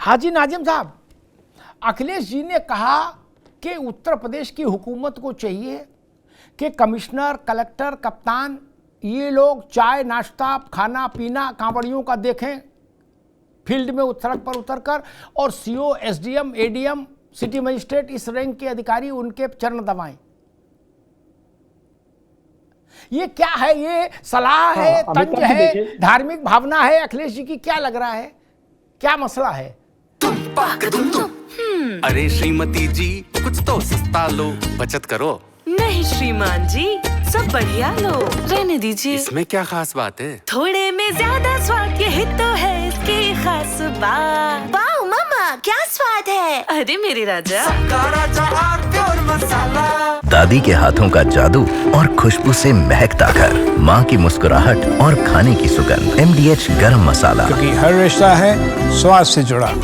हाजी नाजिम साहब, अखिलेश जी ने कहा कि उत्तर प्रदेश की हुकूमत को चाहिए कि कमिश्नर, कलेक्टर, कप्तान ये लोग चाय नाश्ता खाना पीना कांवड़ियों का देखें फील्ड में सड़क पर उतरकर, और CO, SDM, ADM, city magistrate इस रैंक के अधिकारी उनके चरण दबाएं। ये क्या है? ये सलाह है, तंज है, धार्मिक भावना है अखिलेश जी की? क्या लग रहा है, क्या मसला है? अरे श्रीमती जी, कुछ तो सस्ता लो, बचत करो। नहीं श्रीमान जी, सब बढ़िया लो, रहने दीजिए। इसमें क्या खास बात है? थोड़े में ज्यादा स्वाद, यही तो है इसकी खास बात। वाह मामा, क्या स्वाद है। अरे मेरे राजा, दादी के हाथों का जादू और खुशबू से महकता घर, माँ की मुस्कुराहट और खाने की सुगंध। MDH गरम मसाला, क्योंकि हर रिश्ता है स्वाद से जुड़ा।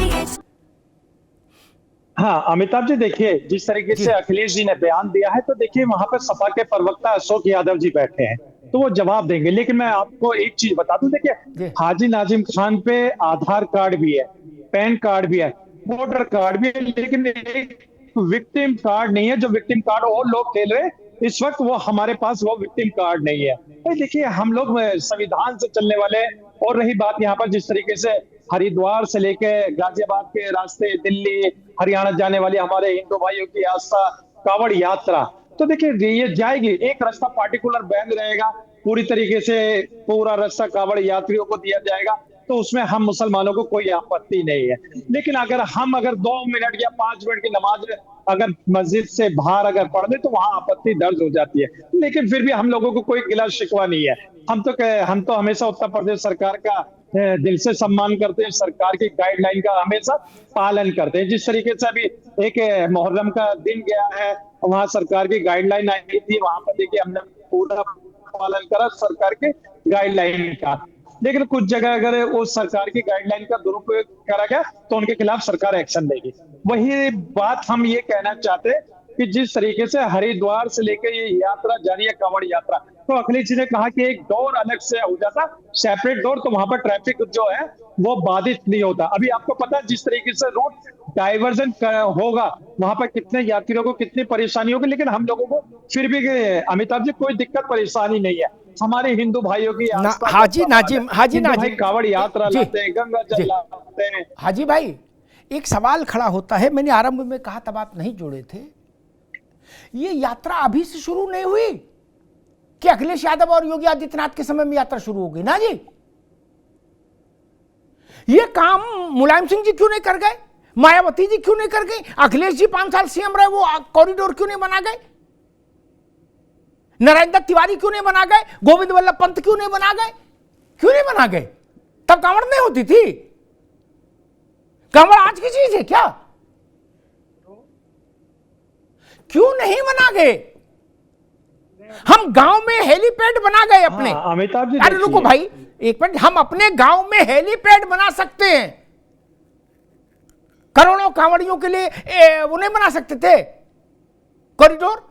हाँ अमिताभ जी, देखिए जिस तरीके से अखिलेश जी ने बयान दिया है, तो देखिए वहां पर सपा के प्रवक्ता अशोक यादव जी बैठे हैं, तो वो जवाब देंगे। लेकिन मैं आपको एक चीज बता दूं, देखिए हाजी नाजिम खान पे आधार कार्ड भी है, पैन कार्ड भी है, वोटर कार्ड भी है, लेकिन एक विक्टिम कार्ड नहीं है। जो विक्टिम कार्ड और लोग खेल रहे इस वक्त, वो हमारे पास वो विक्टिम कार्ड नहीं है। तो देखिए हम लोग संविधान से चलने वाले। और रही बात यहाँ पर जिस तरीके से हरिद्वार से लेके गाजियाबाद के रास्ते दिल्ली हरियाणा जाने वाली हमारे हिंदू भाइयों की आस्था कांवड़ यात्रा, तो देखिए ये जाएगी, एक रास्ता पार्टिकुलर बैंड रहेगा, पूरी तरीके से पूरा रास्ता कांवड़ यात्रियों को दिया जाएगा, तो उसमें हम मुसलमानों को कोई आपत्ति नहीं है। लेकिन अगर 2 मिनट या 5 मिनट की नमाज अगर मस्जिद से बाहर अगर पढ़ ले, तो वहां आपत्ति दर्ज हो जाती है। लेकिन फिर भी हम लोगों को कोई गिला शिकवा नहीं है। हम तो हमेशा उत्तर प्रदेश सरकार का दिल से सम्मान करते हैं, सरकार की गाइडलाइन का हमेशा पालन करते हैं। जिस तरीके से अभी एक मुहर्रम का दिन गया है, वहां सरकार की गाइडलाइन आई थी, वहां पर देखिए हमने पूरा पालन करा सरकार के गाइडलाइन का। लेकिन कुछ जगह अगर उस सरकार की गाइडलाइन का दुरुपयोग करा गया, तो उनके खिलाफ सरकार एक्शन लेगी। वही बात हम ये कहना चाहते हैं कि जिस तरीके से हरिद्वार से लेकर ये यात्रा जारी है, कांवड़ यात्रा, तो अखिलेश जी ने कहा कि एक दौर अलग से हो जाता, सेपरेट दौर, तो वहां पर ट्रैफिक जो है वो बाधित नहीं होता। अभी आपको पता है जिस तरीके से रूट डाइवर्जन होगा, वहां पर कितने यात्रियों को कितनी परेशानी होगी। लेकिन हम लोगों को फिर भी अमिताभ जी कोई दिक्कत परेशानी नहीं है। हमारे हिंदू भाइयों की हाजी नाजिम कांवड़ यात्रा लाते हैं, गंगा जल लाते हैं। हाजी भाई, एक सवाल खड़ा होता है, मैंने आरंभ में कहा तब आप नहीं जोड़े थे, ये यात्रा अभी से शुरू नहीं हुई कि अखिलेश यादव और योगी आदित्यनाथ के समय में यात्रा शुरू हो गई ना जी? ये काम मुलायम सिंह जी क्यों नहीं कर गए? मायावती जी क्यों नहीं कर गई? अखिलेश जी 5 साल सीएम रहे, वो कॉरिडोर क्यों नहीं बना गए? नारायण दत्त तिवारी क्यों नहीं बना गए? गोविंद वल्लभ पंत क्यों नहीं बना गए? क्यों नहीं बना गए? तब कांवड़ नहीं होती थी। कांवड़ आज की चीज है क्या? क्यों नहीं बना गए? हम गांव में हेलीपैड बना गए अपने। अमिताभ जी, अरे रुको भाई एक मिनट, हम अपने गांव में हेलीपैड बना सकते हैं, करोड़ों कांवड़ियों के लिए वो नहीं बना सकते थे कॉरिडोर?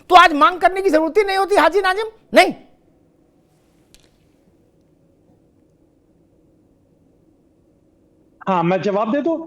तो आज मांग करने की जरूरत ही नहीं होती हाजी नाजिम? नहीं। हाँ मैं जवाब दे दूं?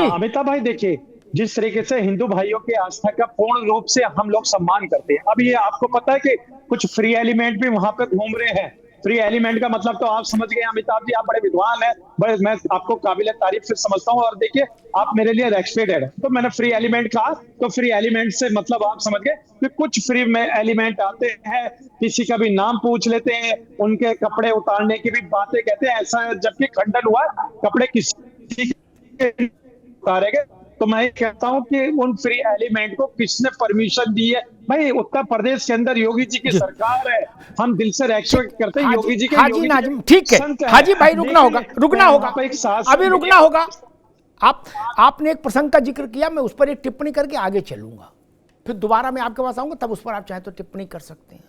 अमिताभ भाई देखिए, जिस तरीके से हिंदू भाइयों की आस्था का पूर्ण रूप से हम लोग सम्मान करते हैं। अब ये आपको पता है कि कुछ फ्री एलिमेंट भी वहां पे घूम रहे हैं। फ्री एलिमेंट का मतलब तो आप समझ गए अमिताभ जी, आप बड़े विद्वान हैं, बड़े, मैं आपको काबिल तारीफ से समझता हूँ। और देखिए आप मेरे लिए रेस्पेक्टेड है, तो मैंने फ्री एलिमेंट कहा, तो फ्री एलिमेंट से मतलब आप समझ गए कि कुछ फ्री में एलिमेंट आते हैं, किसी का भी नाम पूछ लेते हैं, उनके कपड़े उतारने की भी बातें कहते हैं। ऐसा जबकि खंडन हुआ, कपड़े किसी उतारे गए, तो मैं कहता हूं कि उन फ्री एलिमेंट को किसने परमिशन दी है? भाई उत्तर प्रदेश के अंदर योगी जी की सरकार है, हम दिल से रेस्पेक्ट करते हैं योगी जी के। हाजी नाजिम ठीक है, हाजी भाई रुकना होगा अभी रुकना होगा। आपने एक प्रसंग का जिक्र किया, मैं उस पर एक टिप्पणी करके आगे चलूंगा, फिर दोबारा मैं आपके पास आऊंगा, तब उस पर आप चाहे तो टिप्पणी कर सकते हैं।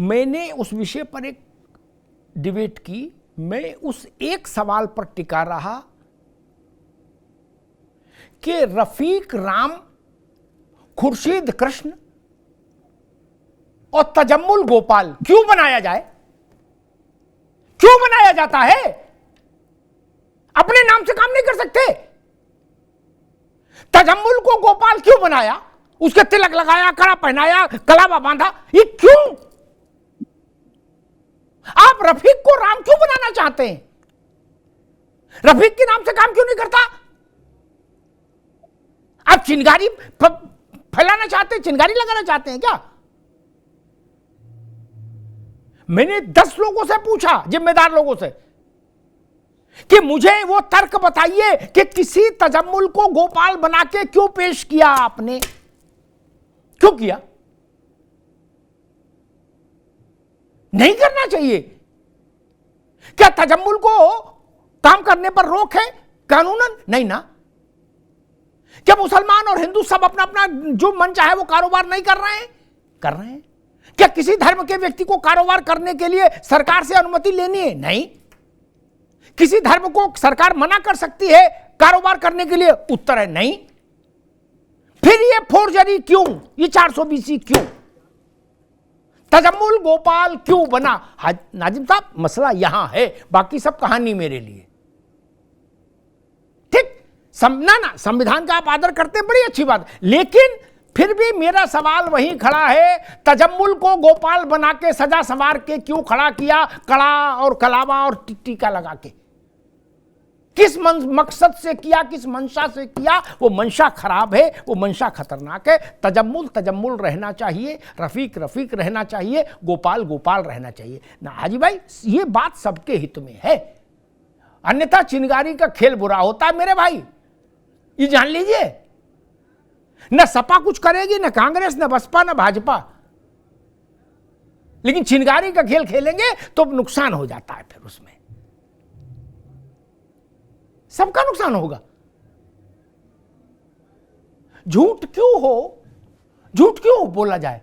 मैंने उस विषय पर एक डिबेट की, मैं उस एक सवाल पर टिका रहा कि रफीक राम, खुर्शीद कृष्ण और तजम्मुल गोपाल क्यों बनाया जाए? क्यों बनाया जाता है? अपने नाम से काम नहीं कर सकते? तजम्मुल को गोपाल क्यों बनाया? उसके तिलक लगाया, कड़ा पहनाया, कलावा बांधा, ये क्यों? आप रफीक को राम क्यों बनाना चाहते हैं? रफीक के नाम से काम क्यों नहीं करता? आप चिंगारी फैलाना चाहते हैं, चिंगारी लगाना चाहते हैं क्या? मैंने 10 लोगों से पूछा, जिम्मेदार लोगों से, कि मुझे वो तर्क बताइए कि किसी तजम्मुल को गोपाल बना के क्यों पेश किया आपने? क्यों किया? नहीं करना चाहिए। क्या तजम्मुल को काम करने पर रोक है कानूनन? नहीं ना। क्या मुसलमान और हिंदू सब अपना अपना जो मन चाहे वो कारोबार नहीं कर रहे हैं? कर रहे हैं। क्या किसी धर्म के व्यक्ति को कारोबार करने के लिए सरकार से अनुमति लेनी है? नहीं। किसी धर्म को सरकार मना कर सकती है कारोबार करने के लिए? उत्तर है नहीं। फिर ये फोर्जरी क्यों? ये 420 क्यों? तजम्मुल गोपाल क्यों बना? नाजिम साहब, मसला यहां है, बाकी सब कहानी मेरे लिए। ठीक, ना संविधान का आप आदर करते हैं, बड़ी अच्छी बात, लेकिन फिर भी मेरा सवाल वहीं खड़ा है, तजम्मुल को गोपाल बना के सजा संवार के क्यों खड़ा किया, कड़ा और कलावा और टीका लगा के? किस मकसद से किया, किस मंशा से किया? वो मंशा खराब है, वो मंशा खतरनाक है। तजम्मुल तजम्मुल रहना चाहिए, रफीक रफीक रहना चाहिए, गोपाल गोपाल रहना चाहिए ना। हाजी भाई, ये बात सबके हित में है, अन्यथा चिंगारी का खेल बुरा होता है मेरे भाई, ये जान लीजिए। न सपा कुछ करेगी, न कांग्रेस, न बसपा, न भाजपा, लेकिन चिंगारी का खेल खेलेंगे तो नुकसान हो जाता है, फिर उसमें सबका नुकसान होगा। झूठ क्यों हो, झूठ क्यों बोला जाए?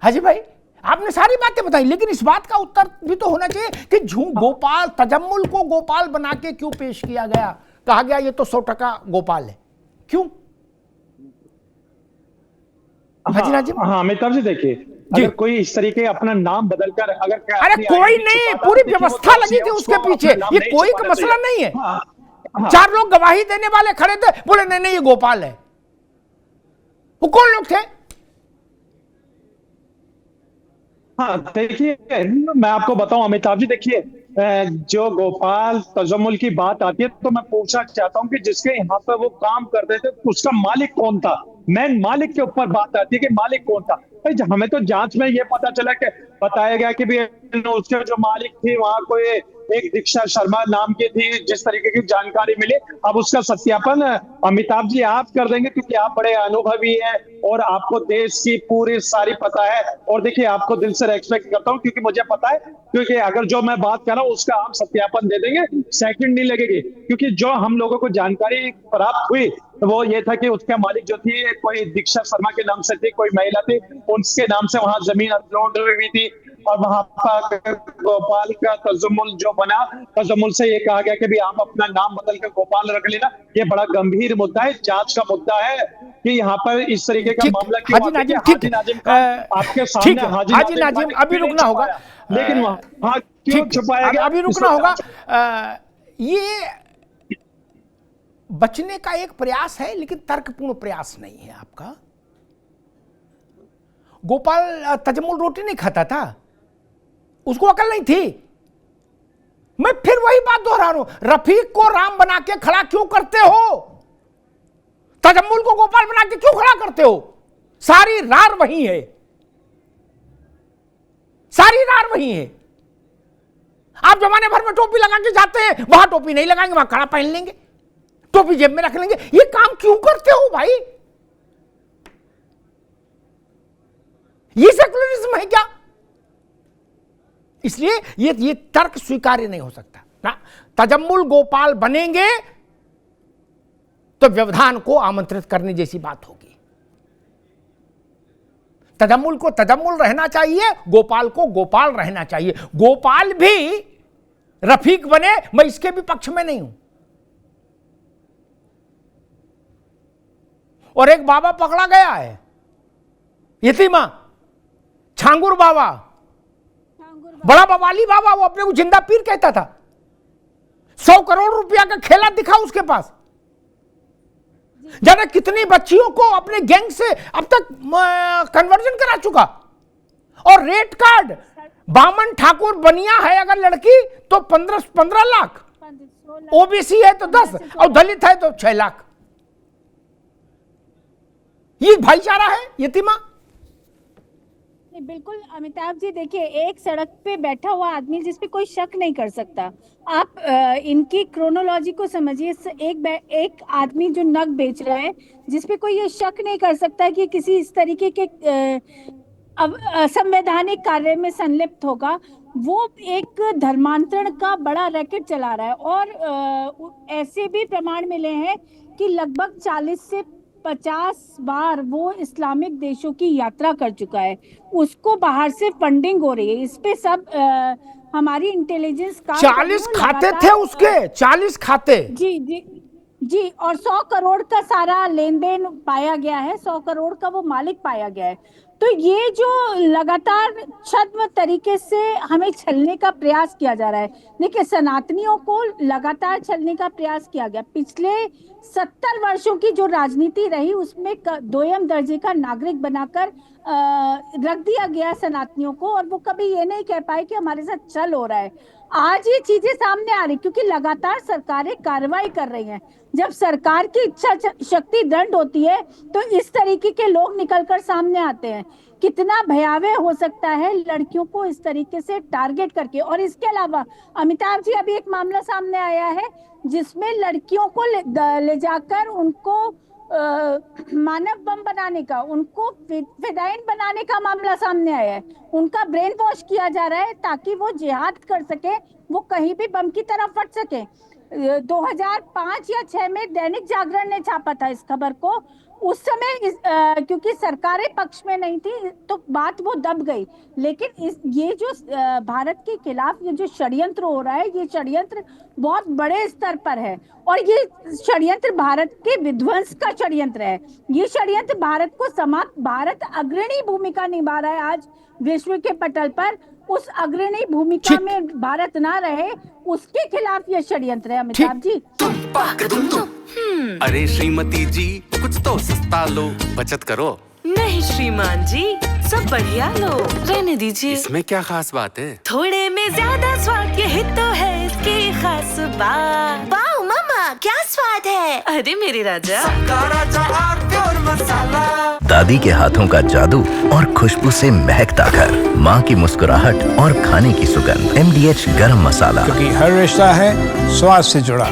हाजी भाई, आपने सारी बातें बताई, लेकिन इस बात का उत्तर भी तो होना चाहिए कि गोपाल, तजम्मुल को गोपाल बना के क्यों पेश किया गया? कहा गया ये तो 100% गोपाल है, क्यों? हाजी नाजिम। हाँ अमिताभ जी, देखिए अगर कोई इस तरीके अपना नाम बदलकर अगर अरे कोई नहीं, पूरी व्यवस्था लगी थी उसके पीछे, ये कोई का मसला नहीं है। 4 लोग गवाही देने वाले खड़े थे, बोले नहीं नहीं ये गोपाल है। वो कौन लोग थे? हाँ देखिए, मैं आपको बताऊं अमिताभ जी, देखिए जो गोपाल तजम्मुल की बात आती है तो मैं पूछना चाहता हूं कि जिसके यहाँ पे वो काम करते थे उसका मालिक कौन था? मेन मालिक के ऊपर बात आती है कि मालिक कौन था। भाई हमें तो जांच में ये पता चला कि बताया गया कि भी उसके जो मालिक थी वहां कोई एक दीक्षा शर्मा नाम की थी, जिस तरीके की जानकारी मिली। अब उसका सत्यापन अमिताभ जी आप कर देंगे, क्योंकि आप बड़े अनुभवी हैं और आपको देश की पूरी सारी पता है। और देखिए आपको दिल से रेस्पेक्ट करता हूं, क्योंकि मुझे पता है, क्योंकि अगर जो मैं बात कर रहा हूं उसका आप सत्यापन दे देंगे, सेकंड नहीं लगेगी। क्योंकि जो हम लोगों को जानकारी प्राप्त हुई तो वो ये था कि उसका मालिक जो थी कोई दीक्षा शर्मा के नाम से थी, कोई महिला थी, उसके नाम से वहां जमीन अपलोड हुई थी। और वहां पर गोपाल का तजम्मुल जो बना, तजम्मुल से ये कहा गया कि भी आप अपना नाम बदल कर गोपाल रख लेना। ये बड़ा गंभीर मुद्दा है, जांच का मुद्दा है कि यहाँ पर इस तरीके का मामला क्यों? हाजी नाजिम, ठीक आपके सामने हाजी नाजिम, अभी रुकना होगा, लेकिन वहां क्यों छुपाया गया? अभी रुकना होगा। ये बचने का एक प्रयास है, लेकिन तर्कपूर्ण प्रयास नहीं है आपका। गोपाल तजम्मुल रोटी नहीं खाता था, उसको अकल नहीं थी। मैं फिर वही बात दोहरा रहा हूं, रफीक को राम बना के खड़ा क्यों करते हो? तजम्मुल को गोपाल बना के क्यों खड़ा करते हो? सारी रार वही है, सारी रार वही है। आप जमाने भर में टोपी लगा के जाते हैं, वहां टोपी नहीं लगाएंगे, वहां कड़ा पहन लेंगे, टोपी जेब में रख लेंगे। ये काम क्यों करते हो भाई? ये सेकुलरिज्म है क्या? इसलिए ये तर्क स्वीकार्य नहीं हो सकता ना। तजम्मुल गोपाल बनेंगे तो व्यवधान को आमंत्रित करने जैसी बात होगी। तजम्मुल को तजम्मुल रहना चाहिए, गोपाल को गोपाल रहना चाहिए। गोपाल भी रफीक बने, मैं इसके भी पक्ष में नहीं हूं। और एक बाबा पकड़ा गया है, यतीमा छांगुर बाबा, बड़ा बवाली बाबा, वो अपने को जिंदा पीर कहता था। 100 करोड़ रुपया का खेला दिखा उसके पास। जाने कितनी बच्चियों को अपने गैंग से अब तक कन्वर्जन करा चुका। और रेट कार्ड, बामन ठाकुर बनिया है अगर लड़की तो 15 लाख, ओबीसी है तो 10 और दलित है तो 6 लाख। ये भाईचारा है यतीमा? बिल्कुल अमिताभ जी, देखिए एक सड़क पे बैठा हुआ आदमी जिस पे कोई शक नहीं कर सकता, आप इनकी क्रोनोलॉजी को समझिए। एक आदमी जो नग बेच रहा है जिस पे कोई ये शक नहीं कर सकता कि किसी इस तरीके के असंवैधानिक कार्य में संलिप्त होगा, वो एक धर्मांतरण का बड़ा रैकेट चला रहा है। और ऐसे भी प्रमाण मिले हैं कि लगभग 40 से 50 बार वो इस्लामिक देशों की यात्रा कर चुका है, उसको बाहर से फंडिंग हो रही है। इस पे सब हमारी इंटेलिजेंस का 40 खाते थे उसके, 40 खाते। जी, और 100 करोड़ का सारा लेन देन पाया गया है, 100 करोड़ का वो मालिक पाया गया है। तो ये जो लगातार छद्म तरीके से हमें छलने का प्रयास किया जा रहा है, देखिए सनातनियों को लगातार छलने का प्रयास किया गया। पिछले 70 वर्षों की जो राजनीति रही उसमें दोयम दर्जे का नागरिक बनाकर रख दिया गया सनातनियों को, और वो कभी ये नहीं कह पाए कि हमारे साथ छल हो रहा है। आज ये चीजें सामने आ रही क्योंकि लगातार सरकारें कार्रवाई कर रही हैं। जब सरकार की इच्छा शक्ति दृढ़ होती है तो इस तरीके के लोग निकलकर सामने आते हैं। कितना भयावह हो सकता है लड़कियों को इस तरीके से टारगेट करके। और इसके अलावा अमिताभ जी, अभी एक मामला सामने आया है जिसमें लड़कियों को ले जाकर उनको मानव बम बनाने का, उनको फिदाइन बनाने का मामला सामने आया है। उनका ब्रेन वॉश किया जा रहा है ताकि वो जिहाद कर सके, वो कहीं भी बम की तरफ फट सके। 2005 या 6 में दैनिक जागरण ने छापा था इस खबर को। उस समय क्योंकि सरकारें पक्ष में नहीं थी तो बात वो दब गई। लेकिन ये जो भारत के खिलाफ ये जो षड्यंत्र हो रहा है, ये षड्यंत्र बहुत बड़े स्तर पर है और ये षड्यंत्र भारत के विध्वंस का षड्यंत्र है। ये षड्यंत्र भारत अग्रणी भूमिका निभा रहा है आज विश्व के पटल पर। उस अग्रणी भूमिका में भारत ना रहे, उसके खिलाफ ये षड्यंत्र है अमिताभ जी। अरे श्रीमती जी, कुछ तो सस्ता लो, बचत करो। नहीं श्रीमान जी, सब बढ़िया लो, रहने दीजिए। इसमें क्या खास बात है? थोड़े में ज्यादा स्वाद, यही तो है इसकी खास बात। वाह मम्मा, क्या स्वाद है। अरे मेरे राजा, दादी के हाथों का जादू और खुशबू से महकता घर, माँ की मुस्कुराहट और खाने की सुगंध, MDH गरम मसाला। क्योंकि हर रिश्ता है स्वाद से जुड़ा।